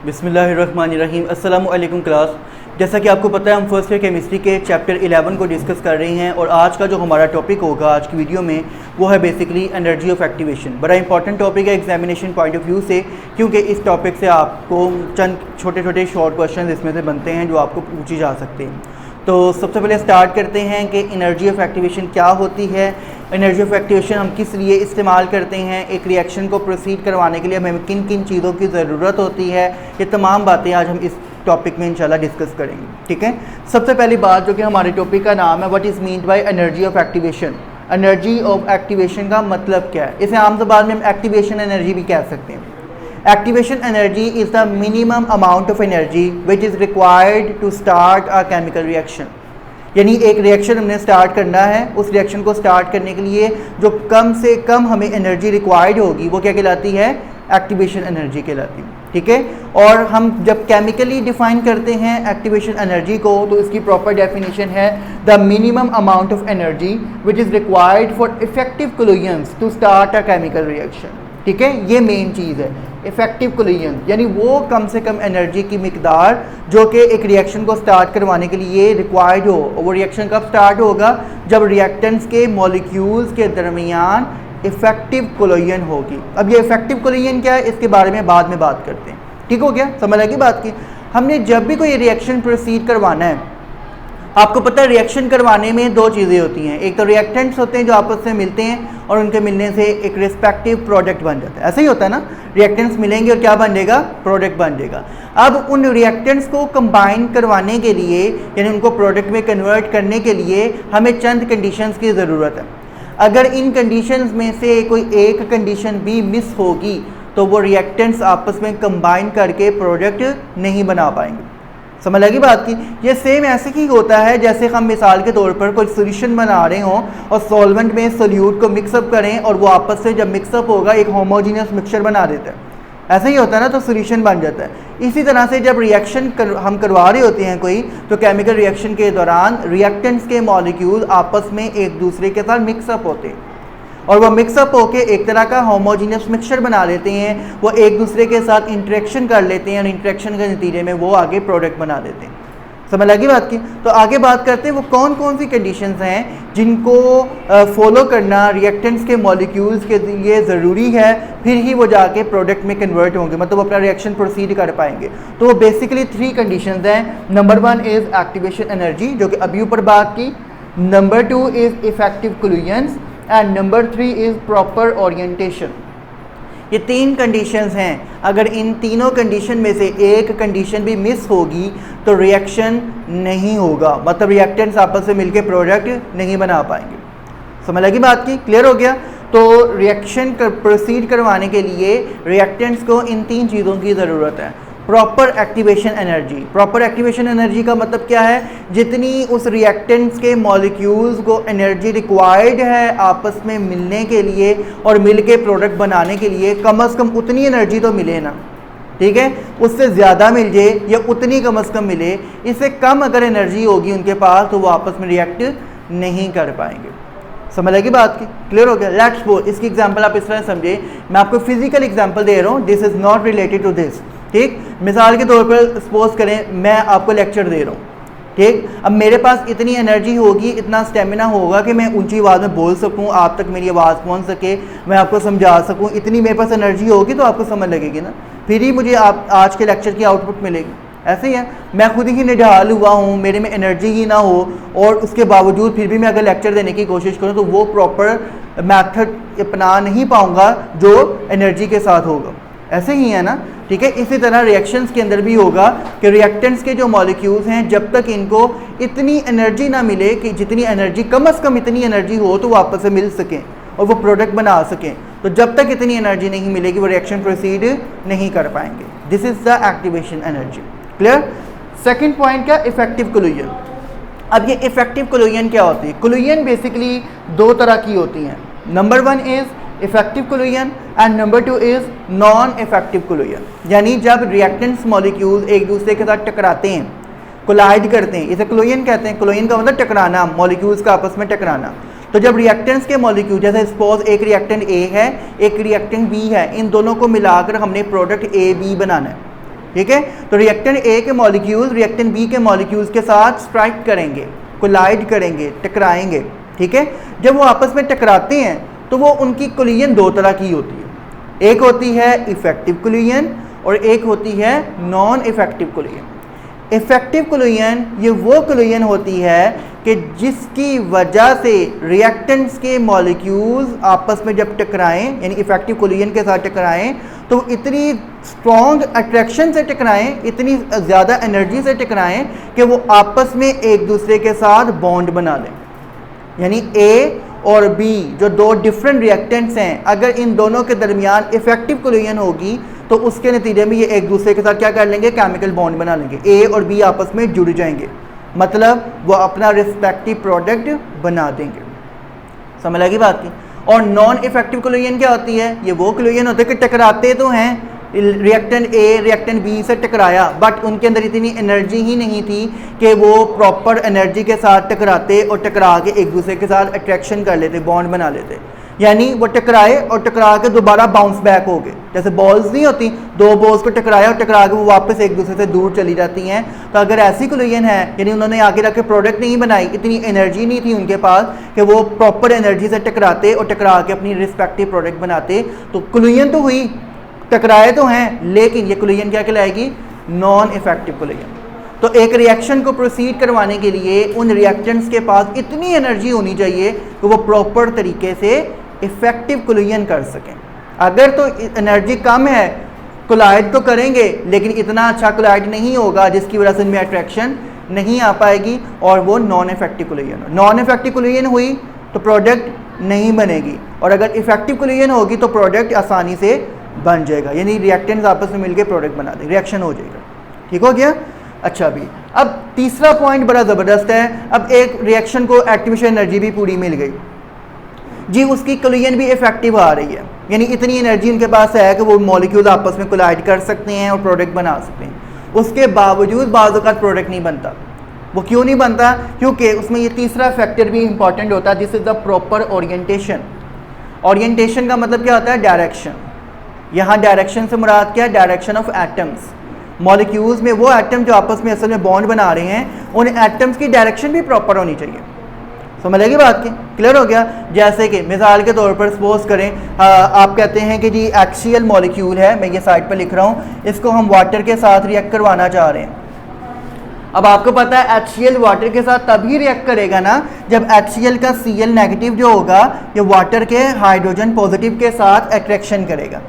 बिस्मिल्लाहिर्रहमानिर्रहीम। अस्सलामु अलैकुम क्लास। जैसा कि आपको पता है हम फर्स्ट ईयर केमिस्ट्री के चैप्टर 11 को डिस्कस कर रहे हैं और आज का जो हमारा टॉपिक होगा आज की वीडियो में वो है बेसिकली एनर्जी ऑफ एक्टिवेशन। बड़ा इंपॉर्टेंट टॉपिक है एग्जामिनेशन पॉइंट ऑफ व्यू से, क्योंकि इस टॉपिक से आपको चंद छोटे छोटे शॉर्ट क्वेश्चन इसमें से बनते हैं जो आपको पूछे जा सकते हैं। तो सबसे पहले स्टार्ट करते हैं कि एनर्जी ऑफ एक्टिवेशन क्या होती है, एनर्जी ऑफ एक्टिवेशन हम किस लिए इस्तेमाल करते हैं, एक रिएक्शन को प्रोसीड करवाने के लिए हमें किन किन चीज़ों की ज़रूरत होती है, ये तमाम बातें आज हम इस टॉपिक में इंशाल्लाह डिस्कस करेंगे। ठीक है, सबसे पहली बात जो कि हमारे टॉपिक का नाम है, what is meant by energy of activation. Energy of activation का मतलब क्या है? इसे आम ज़बान में हम एक्टिवेशन एनर्जी भी कह सकते हैं। Activation energy is the minimum amount of energy which is required to start a chemical reaction। यानी एक रिएक्शन हमने स्टार्ट करना है, उस रिएक्शन को स्टार्ट करने के लिए जो कम से कम हमें एनर्जी रिक्वायर्ड होगी वो क्या कहलाती है? एक्टिवेशन एनर्जी कहलाती है। ठीक है, और हम जब केमिकली डिफाइन करते हैं एक्टिवेशन एनर्जी को तो इसकी प्रॉपर डेफिनेशन है the minimum amount of energy which is required for effective collisions to start a chemical reaction. ठीक है, ये मेन चीज़ है इफेक्टिव कोलिजन, यानी वो कम से कम एनर्जी की मिकदार जो कि एक रिएक्शन को स्टार्ट करवाने के लिए रिक्वायर्ड हो। वो रिएक्शन कब स्टार्ट होगा? जब रिएक्टेंट्स के मॉलिक्यूल्स के दरमियान इफेक्टिव कोलिजन होगी। अब ये इफेक्टिव कोलिजन क्या है इसके बारे में बाद में बात करते हैं। ठीक हो गया, समझ लगी बात की। हमने जब भी कोई रिएक्शन प्रोसीड करवाना है, आपको पता है रिएक्शन करवाने में दो चीज़ें होती हैं, एक तो रिएक्टेंट्स होते हैं जो आपस में मिलते हैं और उनके मिलने से एक रिस्पेक्टिव प्रोडक्ट बन जाता है। ऐसा ही होता है ना, रिएक्टेंट्स मिलेंगे और क्या बन जाएगा? प्रोडक्ट बन जाएगा। अब उन रिएक्टेंट्स को कंबाइन करवाने के लिए यानी उनको प्रोडक्ट में कन्वर्ट करने के लिए हमें चंद कंडीशंस की ज़रूरत है। अगर इन कंडीशंस में से कोई एक कंडीशन भी मिस होगी तो वो रिएक्टेंट्स आपस में कंबाइन करके प्रोडक्ट नहीं बना पाएंगे। समझ लगी बात की? ये सेम ऐसे ही होता है जैसे हम मिसाल के तौर पर कोई सोल्यूशन बना रहे हों और सॉल्वेंट में सोल्यूट को मिक्सअप करें और वो आपस से जब मिक्सअप होगा एक होमोजीनियस मिक्सचर बना देता है। ऐसा ही होता है ना, तो सोल्यूशन बन जाता है। इसी तरह से जब रिएक्शन हम करवा रहे होते हैं कोई, तो केमिकल रिएक्शन के दौरान रिएक्टेंट्स के मॉलिक्यूल आपस में एक दूसरे के साथ मिक्सअप होते हैं और वह मिक्सअप होके एक तरह का होमोजीनियस मिक्सचर बना लेते हैं। वो एक दूसरे के साथ इंटरेक्शन कर लेते हैं और इंटरेक्शन के नतीजे में वो आगे प्रोडक्ट बना देते हैं। समझ लगी बात की? तो आगे बात करते हैं वो कौन कौन सी कंडीशंस हैं जिनको फॉलो करना रिएक्टेंट्स के मॉलिक्यूल्स के लिए ज़रूरी है, फिर ही वो जाके प्रोडक्ट में कन्वर्ट होंगे, मतलब अपना रिएक्शन प्रोसीड कर पाएंगे। तो वो बेसिकली 3 कंडीशंस हैं। नंबर 1 इज़ एक्टिवेशन एनर्जी जो कि अभी ऊपर बात की, number 2 is effective collisions and number 3 is proper orientation. ये 3 कंडीशंस हैं। अगर इन तीनों कंडीशन में से एक कंडीशन भी मिस होगी तो रिएक्शन नहीं होगा, मतलब रिएक्टेंट्स आपस में मिलकर प्रोडक्ट नहीं बना पाएंगे। समझ लगी बात की? क्लियर हो गया? तो रिएक्शन प्रोसीड करवाने के लिए रिएक्टेंट्स को इन 3 चीज़ों की ज़रूरत है। Proper activation energy, proper activation energy का मतलब क्या है? जितनी उस रिएक्टेंट्स के मॉलिक्यूल्स को एनर्जी रिक्वायर्ड है आपस में मिलने के लिए और मिल के प्रोडक्ट बनाने के लिए, कम से कम उतनी एनर्जी तो मिले ना। ठीक है, उससे ज़्यादा मिल जाए या उतनी कम से कम मिले, इससे कम अगर एनर्जी होगी उनके पास तो वो आपस में रिएक्ट नहीं कर पाएंगे। समझ लगी बात की? क्लियर हो गया? लेट्स सपोज, इसकी एग्जांपल आप इस तरह समझे, मैं आपको फिजिकल एग्जांपल दे रहा हूँ, this is not related to this. ठीक, मिसाल के तौर पर सपोज करें मैं आपको लेक्चर दे रहा हूँ। ठीक, अब मेरे पास इतनी एनर्जी होगी, इतना स्टेमिना होगा कि मैं ऊंची आवाज़ में बोल सकूँ, आप तक मेरी आवाज़ पहुँच सके, मैं आपको समझा सकूँ, इतनी मेरे पास एनर्जी होगी तो आपको समझ लगेगी ना, फिर ही मुझे आप आज के लेक्चर की आउटपुट मिलेगी। ऐसे ही है, मैं खुद ही निढाल हुआ हूँ, मेरे में एनर्जी ही ना हो और उसके बावजूद फिर भी मैं अगर लेक्चर देने की कोशिश करूँ तो वो प्रॉपर मेथड अपना नहीं पाऊँगा जो एनर्जी के साथ होगा। ऐसे ही है ना? ठीक है, इसी तरह रिएक्शंस के अंदर भी होगा कि रिएक्टेंट्स के जो मॉलिक्यूल्स हैं जब तक इनको इतनी एनर्जी ना मिले कि जितनी एनर्जी कम से कम इतनी एनर्जी हो तो वो आपस में मिल सकें और वो प्रोडक्ट बना सकें, तो जब तक इतनी एनर्जी नहीं मिलेगी वो रिएक्शन प्रोसीड नहीं कर पाएंगे। This is the activation energy. Clear? Second point क्या? Effective collision. अब ये इफेक्टिव कोलिजन क्या होती है? कोलिजन बेसिकली 2 तरह की होती हैं। Number 1 is effective collision and number 2 is non effective collision. यानी जब रिएक्टेंट्स मॉलिक्यूल एक दूसरे के साथ टकराते हैं, कोलाइड करते हैं, इसे कोलिजन कहते हैं। कोलिजन का मतलब टकराना, मॉलिक्यूल्स का आपस में टकराना। तो जब रिएक्टेंट्स के मॉलिक्यूल, जैसे सपोज एक रिएक्टेंट ए है एक रिएक्टेंट बी है, इन दोनों को मिलाकर हमने प्रोडक्ट ए बी बनाना है। ठीक है। तो रिएक्टेंट ए के मॉलिक्यूल्स रिएक्टेंट बी के मॉलिक्यूल्स के साथ स्ट्राइक करेंगे, कोलाइड करेंगे, टकराएंगे, ठीक है। जब वो आपस में टकराते हैं तो वो उनकी कोलिजन दो तरह की होती है, एक होती है इफेक्टिव कोलिजन और एक होती है non effective collision. Effective collision ये वो कोलिजन होती है कि जिसकी वजह से रिएक्टेंट्स के मॉलिक्यूल्स आपस में जब टकराएं, यानी इफेक्टिव कोलिजन के साथ टकराएं, तो इतनी स्ट्रॉन्ग अट्रैक्शन से टकराएं, इतनी ज़्यादा एनर्जी से टकराएं कि वो आपस में एक दूसरे के साथ बॉन्ड बना लें। यानी ए और बी जो दो डिफरेंट रिएक्टेंट्स हैं, अगर इन दोनों के दरमियान इफेक्टिव कोलिजन होगी तो उसके नतीजे में ये एक दूसरे के साथ क्या कर लेंगे, केमिकल बॉन्ड बना लेंगे, ए और बी आपस में जुड़ जाएंगे, मतलब वो अपना रिस्पेक्टिव प्रोडक्ट बना देंगे। समझ लगी बात की। और नॉन इफेक्टिव कोलिजन क्या होती है, ये वो कोलिजन होते हैं कि टकराते तो हैं, रिएक्टेंट ए रिएक्टेंट बी से टकराया बट उनके अंदर इतनी एनर्जी ही नहीं थी कि वो प्रॉपर एनर्जी के साथ टकराते और टकरा के एक दूसरे के साथ अट्रैक्शन कर लेते, बॉन्ड बना लेते। यानी वो टकराए और टकरा के दोबारा बाउंस बैक हो गए, जैसे बॉल्स नहीं होती, दो बॉल्स को टकराया और टकरा के वो वापस एक दूसरे से दूर चली जाती हैं। तो अगर ऐसी कोलिजन है, यानी उन्होंने आगे रख के प्रोडक्ट नहीं बनाई, इतनी एनर्जी नहीं थी उनके पास कि वो प्रॉपर एनर्जी से टकराते और टकरा के अपनी रिस्पेक्टिव प्रोडक्ट बनाते, तो कोलिजन तो हुई, टकराए तो हैं, लेकिन ये कोलिजन क्या कहलाएगी, नॉन इफेक्टिव कोलिजन। तो एक रिएक्शन को प्रोसीड करवाने के लिए उन रिएक्टेंट्स के पास इतनी एनर्जी होनी चाहिए कि वो प्रॉपर तरीके से इफेक्टिव कोलिजन कर सकें। अगर तो एनर्जी कम है, कोलाइड तो करेंगे लेकिन इतना अच्छा कोलाइड नहीं होगा जिसकी वजह से उनमें अट्रैक्शन नहीं आ पाएगी और वो non effective collision. Non effective collision हुई तो प्रोडक्ट नहीं बनेगी, और अगर इफेक्टिव कोलिजन होगी तो प्रोडक्ट आसानी से बन जाएगा, यानी रिएक्टेंट्स आपस में मिलकर प्रोडक्ट बना देंगे, रिएक्शन हो जाएगा। ठीक हो गया। अच्छा भी अब तीसरा पॉइंट बड़ा ज़बरदस्त है। अब एक रिएक्शन को एक्टिवेशन एनर्जी भी पूरी मिल गई जी, उसकी कोलिजन भी इफेक्टिव आ रही है, यानी इतनी एनर्जी उनके पास है कि वो मॉलिक्यूल आपस में कोलाइड कर सकते हैं और प्रोडक्ट बना सकते हैं। उसके बावजूद बाज़ औक़ात प्रोडक्ट नहीं बनता। वो क्यों नहीं बनता, क्योंकि उसमें ये तीसरा फैक्टर भी इंपॉर्टेंट होता है, this is the proper orientation. Orientation का मतलब क्या होता है, डायरेक्शन। यहाँ डायरेक्शन से मुराद क्या है, डायरेक्शन ऑफ एटम्स। मॉलिक्यूल्स में वो एटम जो आपस में असल में बॉन्ड बना रहे हैं, उन एटम्स की डायरेक्शन भी प्रॉपर होनी चाहिए। समझ लगी बात की, क्लियर हो गया। जैसे कि मिसाल के तौर पर सपोज करें आप कहते हैं कि जी एक्सियल मॉलिक्यूल है, मैं ये साइड पर लिख रहा हूँ, इसको हम वाटर के साथ रिएक्ट करवाना चाह रहे हैं। अब आपको पता है HCl वाटर के साथ तभी रिएक्ट करेगा ना जब HCl का Cl नेगेटिव जो होगा ये वाटर के हाइड्रोजन पॉजिटिव के साथ अट्रैक्शन करेगा।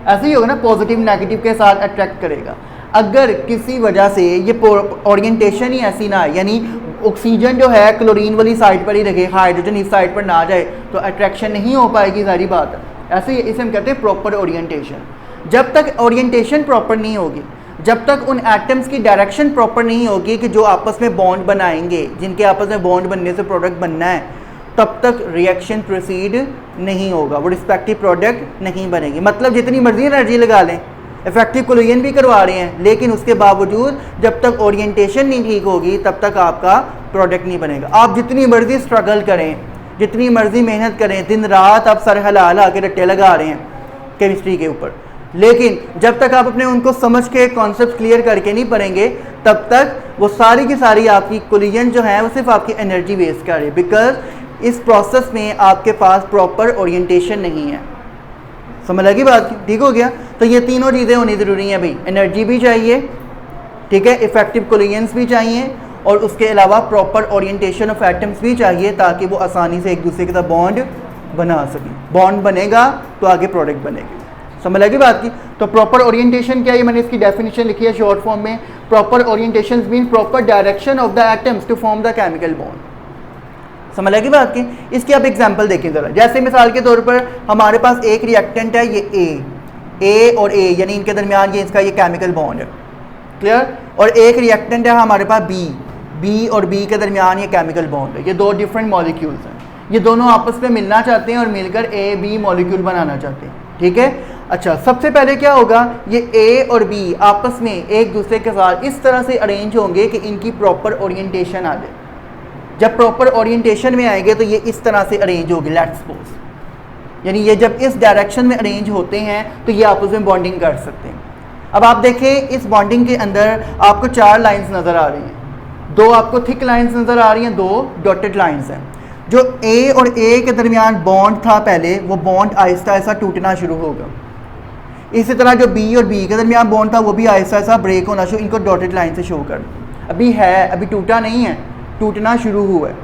ऐसे ही होगा ना, पॉजिटिव नेगेटिव के साथ अट्रैक्ट करेगा। अगर किसी वजह से ये ओरिएंटेशन ही ऐसी ना है, यानी ऑक्सीजन जो है क्लोरीन वाली साइड पर ही रखे, हाइड्रोजन इस साइड पर ना जाए, तो अट्रैक्शन नहीं हो पाएगी, सारी बात है। ऐसे ही इसे हम कहते हैं प्रॉपर ओरिएंटेशन। जब तक ओरिएंटेशन प्रॉपर नहीं होगी, जब तक उन एटम्स की डायरेक्शन प्रॉपर नहीं होगी कि जो आपस में बॉन्ड बनाएंगे, जिनके आपस में बॉन्ड बनने से प्रोडक्ट बनना है, तब तक रिएक्शन प्रोसीड नहीं होगा, वो रिस्पेक्टिव प्रोडक्ट नहीं बनेगी। मतलब जितनी मर्जी एनर्जी लगा लें, इफेक्टिव कोलिजन भी करवा रहे हैं, लेकिन उसके बावजूद जब तक ओरिएंटेशन नहीं ठीक होगी तब तक आपका प्रोडक्ट नहीं बनेगा। आप जितनी मर्जी स्ट्रगल करें, जितनी मर्जी मेहनत करें, दिन रात आप सर हिला हिला के रट्टे लगा रहे हैं केमिस्ट्री के ऊपर, लेकिन जब तक आप अपने उनको समझ के कॉन्सेप्ट क्लियर करके नहीं पढ़ेंगे, तब तक वो सारी की सारी आपकी कोलिजन जो है वो सिर्फ आपकी एनर्जी वेस्ट कर रही है, बिकॉज इस प्रोसेस में आपके पास प्रॉपर ओरिएंटेशन नहीं है। समझ लगी बात, ठीक हो गया। तो ये तीनों चीज़ें होनी ज़रूरी हैं भाई, एनर्जी भी चाहिए, ठीक है, इफेक्टिव कोलिजन्स भी चाहिए, और उसके अलावा प्रॉपर ओरिएंटेशन ऑफ एटम्स भी चाहिए, ताकि वो आसानी से एक दूसरे के साथ बॉन्ड बना सकें। बॉन्ड बनेगा तो आगे प्रोडक्ट बनेगी। समझ लगी बात की। तो प्रॉपर ओरिएंटेशन क्या है, मैंने इसकी डेफिनेशन लिखी है शॉर्ट फॉर्म में। Proper orientation mean proper direction of the atoms to form the chemical bond. समझ लगी बात की। इसकी आप एग्जांपल देखें ज़रा। जैसे मिसाल के तौर पर हमारे पास एक रिएक्टेंट है, ये ए और ए, यानी इनके दरमियान ये इसका ये केमिकल बॉन्ड है, क्लियर। और एक रिएक्टेंट है हमारे पास बी और बी के दरमियान ये केमिकल बॉन्ड है। ये दो डिफरेंट मॉलिक्यूल्स हैं, ये दोनों आपस में मिलना चाहते हैं और मिलकर ए बी मॉलिक्यूल बनाना चाहते हैं, ठीक है। अच्छा, सबसे पहले क्या होगा, ये ए और बी आपस में एक दूसरे के साथ इस तरह से अरेंज होंगे कि इनकी प्रॉपर ओरिएंटेशन आ जाए। जब प्रॉपर ओरिएंटेशन में आएंगे तो ये इस तरह से अरेंज होगी, लेट्स सपोज, यानी ये जब इस डायरेक्शन में अरेंज होते हैं तो ये आपस में बॉन्डिंग कर सकते हैं। अब आप देखें इस बॉन्डिंग के अंदर आपको 4 लाइंस नज़र आ रही हैं, 2 आपको थिक लाइंस नज़र आ रही हैं, 2 डॉटेड लाइंस हैं। जो ए और ए के दरमियान बॉन्ड था पहले, वो बॉन्ड आहिस्ता आहिस्ता टूटना शुरू होगा। इसी तरह जो बी और बी के दरमियान बॉन्ड था वो भी आहिस्ता आहिस्ता ब्रेक होना शुरू, इनको डॉटेड लाइन से शो कर, अभी है, अभी टूटा नहीं है, टूटना शुरू हुआ है।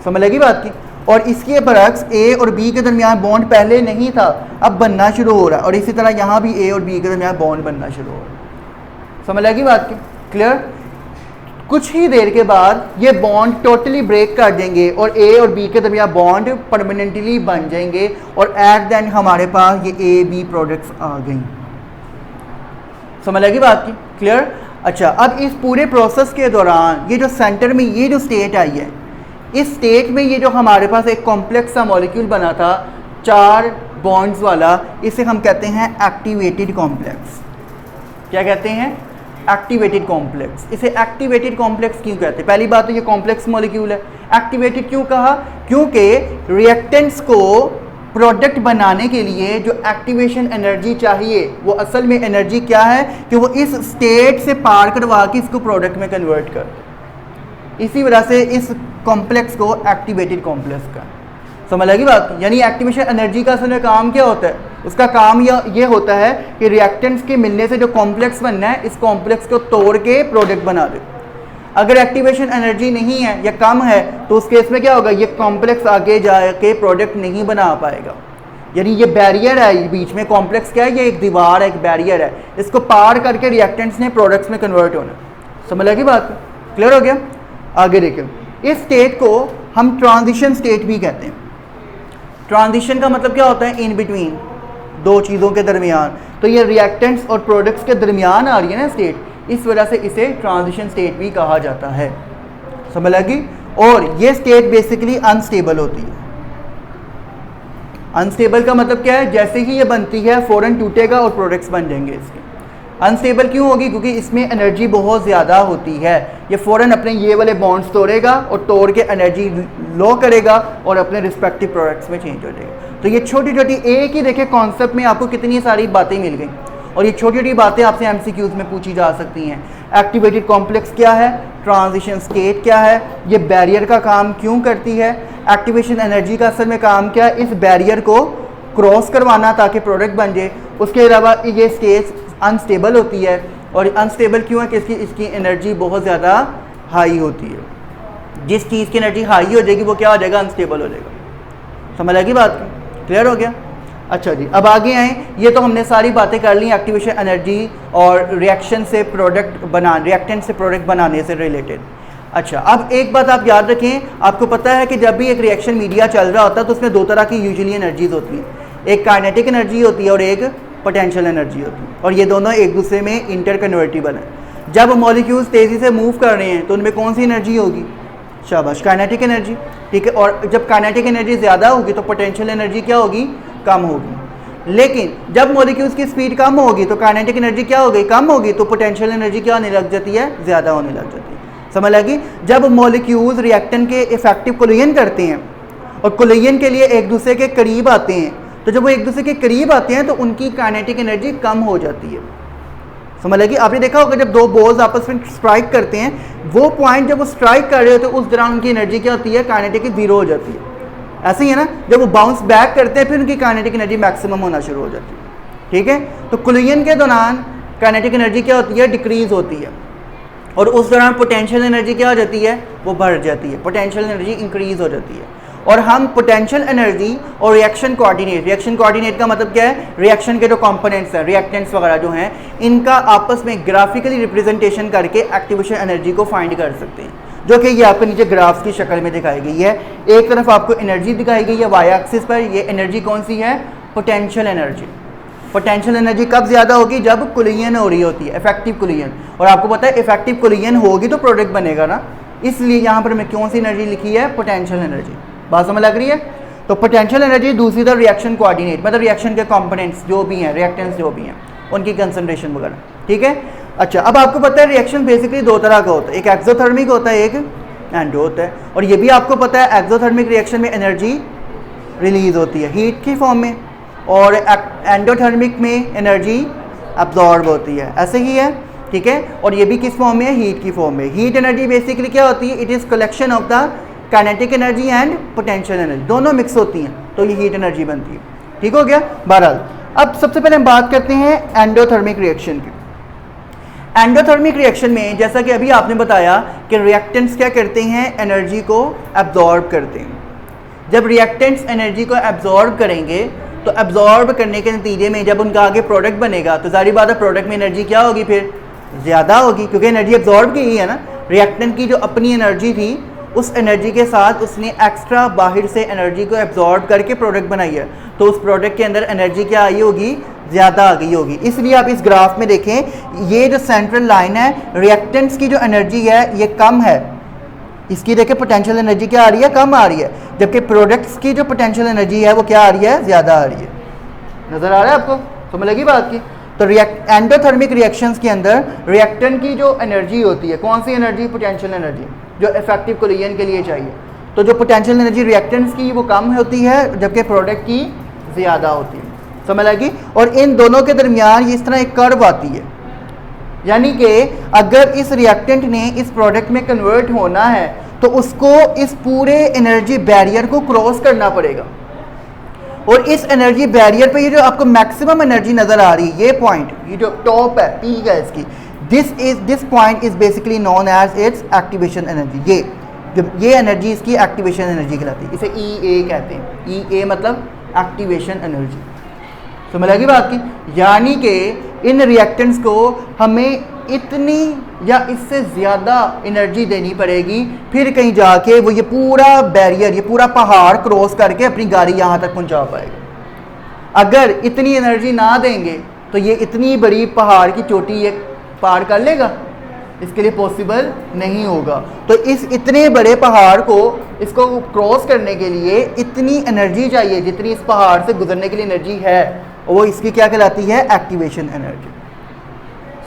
समझ लगी बात की। और इसके बरक्स ए और बी के दरमियान बॉन्ड पहले नहीं था, अब बनना शुरू हो रहा है। और इसी तरह यहाँ भी ए और बी के दरमियान बॉन्ड बनना शुरू हो रहा है। समझ लगी बात की, क्लियर। कुछ ही देर के बाद ये बॉन्ड टोटली ब्रेक कर देंगे और ए और बी के दरमियान बॉन्ड परमानेंटली बन जाएंगे और एट देन हमारे पास ये ए बी प्रोडक्ट्स आ गई। समझ लगी बात की, क्लियर। अच्छा, अब इस पूरे प्रोसेस के दौरान ये जो सेंटर में ये जो स्टेट आई है, इस स्टेट में ये जो हमारे पास एक कॉम्प्लेक्स सा मॉलिक्यूल बना था 4 बॉन्ड्स वाला, इसे हम कहते हैं एक्टिवेटेड कॉम्प्लेक्स। क्या कहते हैं? Activated complex. इसे एक्टिवेटेड कॉम्प्लेक्स क्यों कहते हैं? पहली बात तो ये कॉम्प्लेक्स मॉलिक्यूल है। एक्टिवेटेड क्यों कहा? क्योंकि रिएक्टेंट्स को प्रोडक्ट बनाने के लिए जो एक्टिवेशन एनर्जी चाहिए, वो असल में एनर्जी क्या है कि वो इस स्टेट से पार करवा के इसको प्रोडक्ट में कन्वर्ट कर। इसी वजह से इस कॉम्प्लेक्स को एक्टिवेटेड कॉम्प्लेक्स का। समझ लगी बात। यानी एक्टिवेशन एनर्जी का असल में काम क्या होता है? उसका काम ये होता है कि रिएक्टेंट्स के मिलने से जो कॉम्प्लेक्स बनना है, इस कॉम्प्लेक्स को तोड़ के प्रोडक्ट बना दे। अगर एक्टिवेशन एनर्जी नहीं है या कम है तो उस केस में क्या होगा? ये कॉम्प्लेक्स आगे जाके प्रोडक्ट नहीं बना पाएगा। यानी ये बैरियर है, बीच में कॉम्प्लेक्स क्या है? ये एक दीवार है, एक बैरियर है, इसको पार करके रिएक्टेंट्स ने प्रोडक्ट्स में कन्वर्ट होना। समझ लगी बात? क्लियर हो गया? आगे देखिए, इस स्टेट को हम ट्रांजिशन स्टेट भी कहते हैं। ट्रांजिशन का मतलब क्या होता है? इन बिटवीन, 2 चीज़ों के दरमियान। तो ये रिएक्टेंट्स और प्रोडक्ट्स के दरमियान आ रही है ना स्टेट, इस वजह से इसे ट्रांजिशन स्टेट भी कहा जाता है। समझ लगी? और ये स्टेट बेसिकली अनस्टेबल होती है। अनस्टेबल का मतलब क्या है? जैसे ही ये बनती है फ़ौरन टूटेगा और प्रोडक्ट्स बन जाएंगे इसके। अनस्टेबल क्यों होगी? क्योंकि इसमें एनर्जी बहुत ज़्यादा होती है। ये फ़ौरन अपने ये वाले बॉन्ड्स तोड़ेगा और तोड़ के एनर्जी लो करेगा और अपने रिस्पेक्टिव प्रोडक्ट्स में चेंज हो जाएगा। तो ये छोटी छोटी एक ही देखे कॉन्सेप्ट में आपको कितनी सारी बातें मिल गई, और ये छोटी छोटी बातें आपसे एमसीक्यूज़ में पूछी जा सकती हैं। एक्टिवेटेड कॉम्प्लेक्स क्या है? ट्रांजिशन स्टेट क्या है? ये बैरियर का काम क्यों करती है? एक्टिवेशन एनर्जी का असल में काम क्या है? इस बैरियर को क्रॉस करवाना ताकि प्रोडक्ट बन जाए। उसके अलावा ये स्टेट अनस्टेबल होती है, और अनस्टेबल क्यों है? कि इसकी एनर्जी बहुत ज़्यादा हाई होती है। जिस चीज़ की एनर्जी हाई हो जाएगी वो क्या हो जाएगा? अनस्टेबल हो जाएगा। समझ लगी बात? क्लियर हो गया? अच्छा जी, अब आगे आए। ये तो हमने सारी बातें कर ली एक्टिवेशन एनर्जी और रिएक्शन से प्रोडक्ट रिएक्टेंट से प्रोडक्ट बनाने से रिलेटेड। अच्छा, अब एक बात आप याद रखें, आपको पता है कि जब भी एक रिएक्शन मीडिया चल रहा होता है तो उसमें 2 तरह की यूजुअली एनर्जीज होती हैं। एक काइनेटिक एनर्जी होती है और एक पोटेंशियल एनर्जी होती है, और ये दोनों एक दूसरे में इंटरकन्वर्टिबल है। जब मॉलिक्यूल्स तेज़ी से मूव कर रहे हैं तो उनमें कौन सी एनर्जी होगी? शाबाश, काइनेटिक एनर्जी। ठीक है, और जब काइनेटिक एनर्जी ज़्यादा होगी तो पोटेंशियल एनर्जी क्या होगी? कम होगी। लेकिन जब मॉलिक्यूल्स की स्पीड कम होगी तो काइनेटिक एनर्जी क्या हो गई? कम होगी, तो पोटेंशियल एनर्जी क्या होने लग जाती है? ज़्यादा होने लग जाती है। समझ लगी? जब मॉलिक्यूल्स रिएक्टेंट के इफेक्टिव कोलिजन करते हैं और कोलिजन के लिए एक दूसरे के करीब आते हैं, तो जब वो एक दूसरे के करीब आते हैं तो उनकी काइनेटिक एनर्जी कम हो जाती है। समझ लगी? आपने देखा होगा जब 2 बॉल्स आपस में स्ट्राइक करते हैं, वो पॉइंट जब वो स्ट्राइक कर रहे होते हैं उस दौरान उनकी एनर्जी क्या होती है? काइनेटिक 0 हो जाती है। ऐसे ही है ना, जब वो बाउंस बैक करते हैं फिर उनकी काइनेटिक एनर्जी मैक्सिमम होना शुरू हो जाती है। ठीक है, तो कोलिजन के दौरान काइनेटिक एनर्जी क्या होती है? डिक्रीज होती है, और उस दौरान पोटेंशियल एनर्जी क्या हो जाती है? वो बढ़ जाती है, पोटेंशियल एनर्जी इंक्रीज हो जाती है। और हम पोटेंशियल एनर्जी और रिएक्शन कोऑर्डिनेट का मतलब क्या है? रिएक्शन के जो कंपोनेंट्स हैं, रिएक्टेंट्स वगैरह जो हैं, इनका आपस में ग्राफिकली रिप्रेजेंटेशन करके एक्टिवेशन एनर्जी को फाइंड कर सकते हैं, जो कि ये आपको नीचे ग्राफ्स की शक्ल में दिखाई गई है। एक तरफ आपको एनर्जी दिखाई गई है वाई एक्सिस पर, ये एनर्जी कौन सी है? Potential energy. पोटेंशियल एनर्जी कब ज़्यादा होगी? जब कोलिजन हो रही होती है, इफेक्टिव कोलिजन। और आपको पता है इफेक्टिव कोलिजन होगी तो प्रोडक्ट बनेगा ना, इसलिए यहाँ पर मैं कौन सी एनर्जी लिखी है? Potential energy. बात समझ लग रही है? तो पोटेंशियल एनर्जी। दूसरी तरफ रिएक्शन कोऑर्डिनेट, मतलब रिएक्शन के कंपोनेंट्स जो भी हैं, रिएक्टेंट्स जो भी हैं, उनकी कंसंट्रेशन वगैरह। ठीक है, अच्छा, अब आपको पता है रिएक्शन बेसिकली 2 तरह का होता है, एक एक्सोथर्मिक होता है, एक एंडो होता है। और ये भी आपको पता है एक्सोथर्मिक रिएक्शन में एनर्जी रिलीज होती है हीट की फॉर्म में, और एंडोथर्मिक में एनर्जी एब्जॉर्ब होती है, ऐसे ही है, ठीक है। और ये भी किस फॉर्म में है, हीट की फॉर्म में। हीट एनर्जी बेसिकली क्या होती है, it is collection of the kinetic energy and potential energy, दोनों मिक्स होती हैं तो ये हीट एनर्जी बनती है, ठीक हो गया। बहरहाल अब सबसे पहले हम बात करते हैं एंडोथर्मिक रिएक्शन की। एंडोथर्मिक रिएक्शन में जैसा कि अभी आपने बताया कि रिएक्टेंट्स क्या करते हैं, एनर्जी को एब्जॉर्ब करते हैं। जब रिएक्टेंट्स एनर्जी को एब्जॉर्ब करेंगे तो एब्जॉर्ब करने के नतीजे में जब उनका आगे प्रोडक्ट बनेगा तो जाहिर बात है प्रोडक्ट में एनर्जी क्या होगी, फिर ज़्यादा होगी, क्योंकि एनर्जी एब्जॉर्ब की ही है ना। रिएक्टेंट की जो अपनी एनर्जी थी उस एनर्जी के साथ उसने एक्स्ट्रा बाहर से एनर्जी को एब्जॉर्ब करके प्रोडक्ट बनाई है, तो उस प्रोडक्ट के अंदर एनर्जी क्या आई होगी, ज़्यादा आ गई होगी। इसलिए आप इस ग्राफ में देखें, ये जो सेंट्रल लाइन है, रिएक्टेंट्स की जो एनर्जी है ये कम है, इसकी देखें पोटेंशियल एनर्जी क्या आ रही है, कम आ रही है, जबकि प्रोडक्ट्स की जो पोटेंशियल एनर्जी है वो क्या आ रही है, ज़्यादा आ रही है। नज़र आ रहा है आपको, समझ लगी बात की। तो एंडोथर्मिक रिएक्शंस के अंदर रिएक्टेंट की जो एनर्जी होती है, कौन सी एनर्जी, पोटेंशियल एनर्जी, जो इफेक्टिव कोलिजन के लिए चाहिए, तो जो पोटेंशियल एनर्जी रिएक्टेंट्स की वो कम होती है जबकि प्रोडक्ट की ज़्यादा होती है, समझ लगी। और इन दोनों के दरमियान इस तरह एक कर्व आती है, यानी कि अगर इस रिएक्टेंट ने इस प्रोडक्ट में कन्वर्ट होना है तो उसको इस पूरे एनर्जी बैरियर को क्रॉस करना पड़ेगा। और इस एनर्जी बैरियर पे ये जो आपको मैक्सिमम एनर्जी नज़र आ रही है, ये पॉइंट, ये जो टॉप है, पीक है इसकी, this point is basically known as its activation energy. ये एनर्जी इसकी एक्टिवेशन एनर्जी कहलाती है, इसे EA कहते हैं। EA मतलब एक्टिवेशन एनर्जी, समझ लगी बात की। यानी कि इन रिएक्टेंट्स को हमें इतनी या इससे ज़्यादा एनर्जी देनी पड़ेगी, फिर कहीं जाके वो ये पूरा बैरियर, ये पूरा पहाड़ क्रॉस करके अपनी गाड़ी यहाँ तक पहुँचा पाएगा। अगर इतनी एनर्जी ना देंगे तो ये इतनी बड़ी पहाड़ की चोटी ये पार कर लेगा, इसके लिए पॉसिबल नहीं होगा। तो इस इतने बड़े पहाड़ को, इसको क्रॉस करने के लिए इतनी एनर्जी चाहिए जितनी इस पहाड़ से गुजरने के लिए एनर्जी है, वो इसकी क्या कहलाती है, एक्टिवेशन एनर्जी।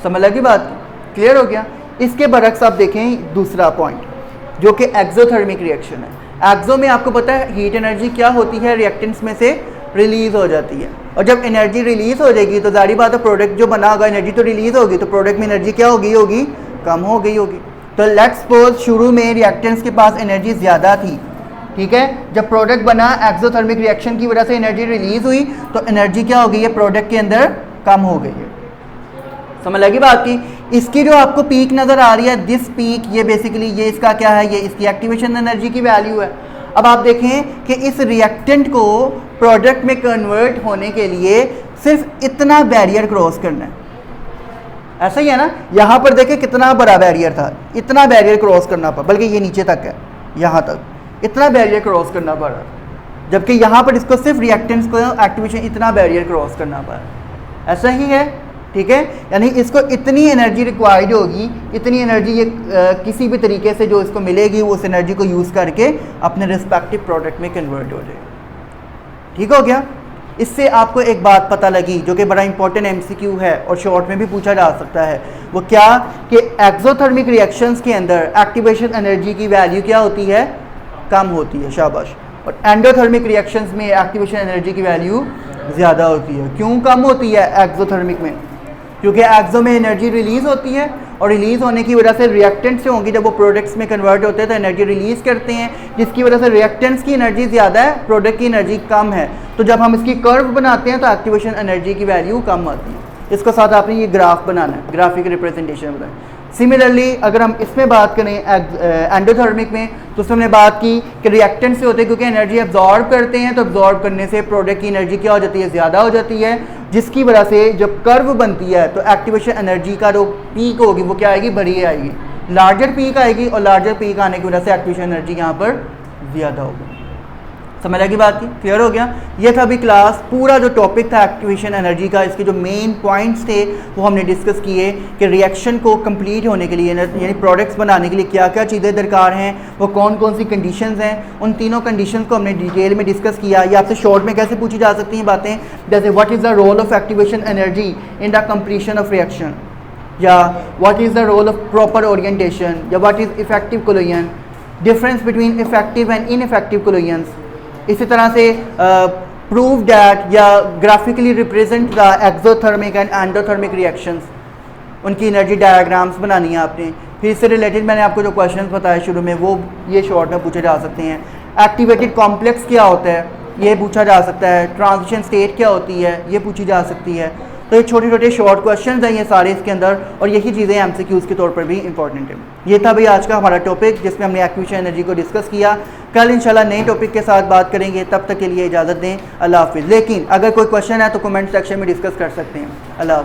समझ लगी बात, क्लियर हो गया। इसके बरक्स आप देखें दूसरा पॉइंट जो कि एक्सोथर्मिक रिएक्शन है। एक्सो में आपको पता है हीट एनर्जी क्या होती है, रिएक्टेंट्स में से रिलीज हो जाती है, और जब एनर्जी रिलीज हो जाएगी तो जाहिर बात है प्रोडक्ट जो बना होगा, एनर्जी तो रिलीज होगी, तो प्रोडक्ट में एनर्जी क्या होगी, कम हो गई होगी। तो लेट्स सपोज शुरू में रिएक्टेंट्स के पास एनर्जी ज़्यादा थी, ठीक है, जब प्रोडक्ट बना एक्सोथर्मिक रिएक्शन की वजह से एनर्जी रिलीज हुई तो एनर्जी क्या हो गई है, प्रोडक्ट के अंदर कम हो गई है। समझ लगी बात की। इसकी जो आपको पीक नज़र आ रही है, दिस पीक, ये बेसिकली ये इसका क्या है, ये इसकी एक्टिवेशन एनर्जी की वैल्यू है। अब आप देखें कि इस रिएक्टेंट को प्रोडक्ट में कन्वर्ट होने के लिए सिर्फ इतना बैरियर क्रॉस करना है, ऐसा ही है ना। यहाँ पर देखें कितना बड़ा बैरियर था, इतना बैरियर क्रॉस करना पड़ा, बल्कि ये नीचे तक है, यहाँ तक इतना बैरियर क्रॉस करना पड़ा, जबकि यहाँ पर इसको सिर्फ रिएक्टेंट्स को एक्टिवेशन इतना बैरियर क्रॉस करना पड़ा, ऐसा ही है, ठीक है। यानी इसको इतनी एनर्जी रिक्वायर्ड होगी, इतनी एनर्जी ये किसी भी तरीके से जो इसको मिलेगी वो उस एनर्जी को यूज़ करके अपने रिस्पेक्टिव प्रोडक्ट में कन्वर्ट हो जाएगा, ठीक हो गया। इससे आपको एक बात पता लगी जो कि बड़ा इंपॉर्टेंट MCQ है और शॉर्ट में भी पूछा जा सकता है, वो क्या कि एक्सोथर्मिक रिएक्शंस के अंदर एक्टिवेशन एनर्जी की वैल्यू क्या होती है, कम होती है, शाबाश। और एंडोथर्मिक रिएक्शंस में एक्टिवेशन एनर्जी की वैल्यू ज़्यादा होती है। क्यों कम होती है एक्सोथर्मिक में, क्योंकि एक्सो में एनर्जी रिलीज़ होती है और रिलीज़ होने की वजह से रिएक्टेंट्स से होंगी, जब वो प्रोडक्ट्स में कन्वर्ट होते हैं तो एनर्जी रिलीज़ करते हैं, जिसकी वजह से रिएक्टेंट्स की एनर्जी ज़्यादा है, प्रोडक्ट की एनर्जी कम है। तो जब हम इसकी कर्व बनाते हैं तो एक्टिवेशन एनर्जी की वैल्यू कम आती है। इसके साथ आपने ये ग्राफ बनाना है, ग्राफिक रिप्रेजेंटेशन बनाए। सिमिलरली अगर हम इसमें बात करें एंडोथर्मिक में, तो उसमें हमने बात की कि रिएक्टेंट से होते हैं क्योंकि एनर्जी एब्जॉर्ब करते हैं, तो एब्जॉर्ब करने से प्रोडक्ट की एनर्जी क्या हो जाती है, ज़्यादा हो जाती है, जिसकी वजह से जब कर्व बनती है तो एक्टिवेशन एनर्जी का जो पीक होगी वो क्या आएगी, बड़ी आएगी, लार्जर पीक आएगी, और लार्जर पीक आने की वजह से एक्टिवेशन एनर्जी यहाँ पर ज़्यादा होगी। समझ लगी बात की, क्लियर हो गया। ये था अभी क्लास, पूरा जो टॉपिक था एक्टिवेशन एनर्जी का, इसके जो मेन पॉइंट्स थे वो हमने डिस्कस किए कि रिएक्शन को कंप्लीट होने के लिए, यानी प्रोडक्ट्स बनाने के लिए क्या क्या चीज़ें दरकार हैं, वो कौन कौन सी कंडीशंस हैं, उन तीनों कंडीशंस को हमने डिटेल में डिस्कस किया। ये आपसे शॉर्ट में कैसे पूछी जा सकती हैं बातें, जैसे what is the role of activation energy in the completion of reaction, या what is the role of proper orientation, या what is effective collision, difference between effective and ineffective collisions. इसी तरह से प्रूव डैट या graphically represent the exothermic and endothermic reactions, उनकी energy diagrams बनानी है आपने। फिर इससे रिलेटेड मैंने आपको जो क्वेश्चंस बताए शुरू में वो ये शॉर्ट में पूछे जा सकते हैं। एक्टिवेटेड कॉम्प्लेक्स क्या होता है ये पूछा जा सकता है। ट्रांजिशन स्टेट क्या होती है ये पूछी जा सकती है। तो ये छोटे छोटे शॉर्ट क्वेश्चंस हैं ये सारे इसके अंदर, और यही चीज़ें एमसीक्यूज़ के तौर पर भी इंपॉर्टेंट है। ये था भाई आज का हमारा टॉपिक जिसमें हमने एक्विजिशन एनर्जी को डिस्कस किया। कल इंशाल्लाह नए टॉपिक के साथ बात करेंगे, तब तक के लिए इजाज़त दें। अल्लाह हाफिज़। लेकिन अगर कोई क्वेश्चन है तो कमेंट सेक्शन में डिस्कस कर सकते हैं। अल्लाह।